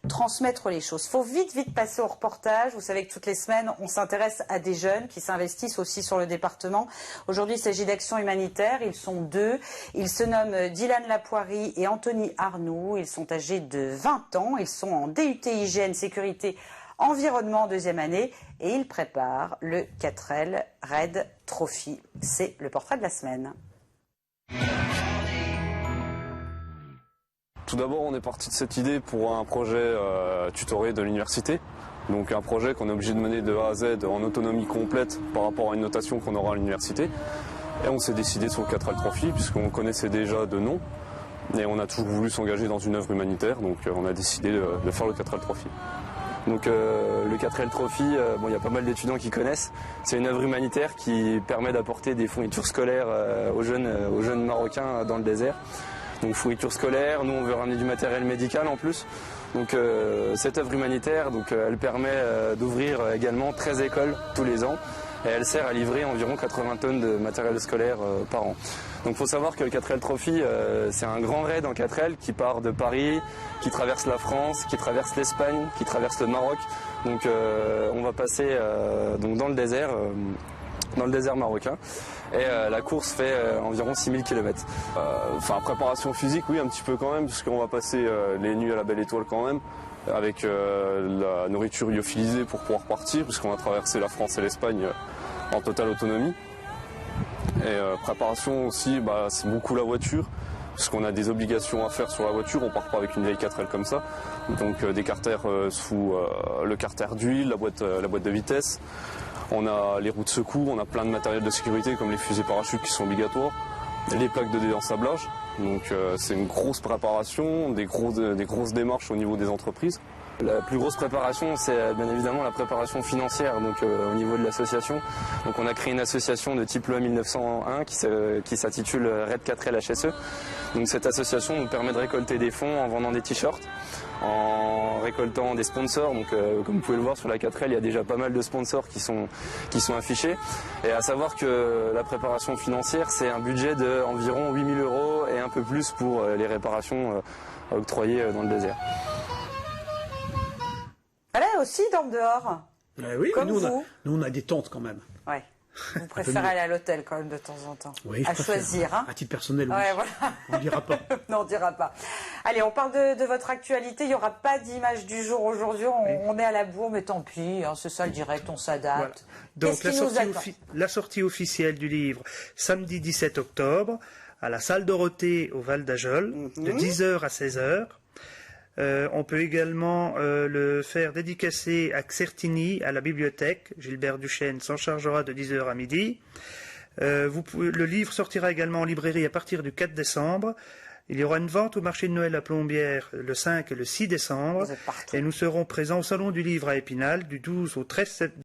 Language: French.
transmettre les choses. Il faut vite passer au reportage. Vous savez que toutes les semaines, on s'intéresse à des jeunes qui s'investissent aussi sur le département. Aujourd'hui, il s'agit d'Action Humanitaire. Ils sont deux. Ils se nomment Dylan Lapoirie et Anthony Arnoux. Ils sont âgés de 20 ans. Ils sont en DUT Hygiène, Sécurité, Environnement, deuxième année. Et ils préparent le 4L Red Trophy. C'est le portrait de la semaine. Tout d'abord, on est parti de cette idée pour un projet tutoré de l'université. Donc un projet qu'on est obligé de mener de A à Z en autonomie complète par rapport à une notation qu'on aura à l'université. Et on s'est décidé sur le 4L Trophy puisqu'on connaissait déjà de nom. Et on a toujours voulu s'engager dans une œuvre humanitaire, donc on a décidé de faire le 4L Trophy. Donc le 4L Trophy, il y a pas mal d'étudiants qui connaissent. C'est une œuvre humanitaire qui permet d'apporter des fournitures scolaires aux jeunes Marocains dans le désert. Donc fournitures scolaires, nous on veut ramener du matériel médical en plus. Donc cette œuvre humanitaire, elle permet d'ouvrir également 13 écoles tous les ans. Et elle sert à livrer environ 80 tonnes de matériel scolaire par an. Donc il faut savoir que le 4L Trophy, c'est un grand raid en 4L qui part de Paris, qui traverse la France, qui traverse l'Espagne, qui traverse le Maroc. Donc on va passer dans le désert marocain. Et la course fait environ 6000 km. Préparation physique, oui, un petit peu quand même, puisqu'on va passer les nuits à la Belle Étoile quand même, avec la nourriture lyophilisée pour pouvoir partir, puisqu'on va traverser la France et l'Espagne en totale autonomie. Et préparation aussi, c'est beaucoup la voiture, puisqu'on a des obligations à faire sur la voiture, on part pas avec une vieille 4L comme ça. Donc des carters sous le carter d'huile, la boîte de vitesse. On a les roues de secours, on a plein de matériel de sécurité comme les fusées parachutes qui sont obligatoires, les plaques de désensablage. Donc c'est une grosse préparation, des grosses démarches au niveau des entreprises. La plus grosse préparation, c'est bien évidemment la préparation financière, au niveau de l'association. Donc on a créé une association de type loi 1901 qui s'intitule Red 4L HSE. Donc cette association nous permet de récolter des fonds en vendant des t-shirts, en récoltant des sponsors. Donc comme vous pouvez le voir sur la 4L, il y a déjà pas mal de sponsors qui sont affichés. Et à savoir que la préparation financière, c'est un budget d'environ 8 000 € et un peu plus pour les réparations octroyées dans le désert. Allez, aussi dorment dehors. Oui, comme nous on a des tentes quand même. Ouais. Vous préférez aller à l'hôtel quand même de temps en temps. Oui, à choisir. Hein. À titre personnel, oui. Ouais, voilà. On ne dira pas. Non, on ne dira pas. Allez, on parle de votre actualité. Il n'y aura pas d'image du jour aujourd'hui. On est à la bourre, mais tant pis. Hein, c'est ça le direct, on s'adapte. Voilà. Donc la sortie officielle du livre, samedi 17 octobre, à la salle Dorothée au Val d'Ajol, de 10h à 16h. On peut également le faire dédicacer à Xertini, à la bibliothèque. Gilbert Duchesne s'en chargera de 10h à midi. Le livre sortira également en librairie à partir du 4 décembre. Il y aura une vente au marché de Noël à Plombières le 5 et le 6 décembre. Et nous serons présents au Salon du Livre à Épinal du 12 au 13 septembre.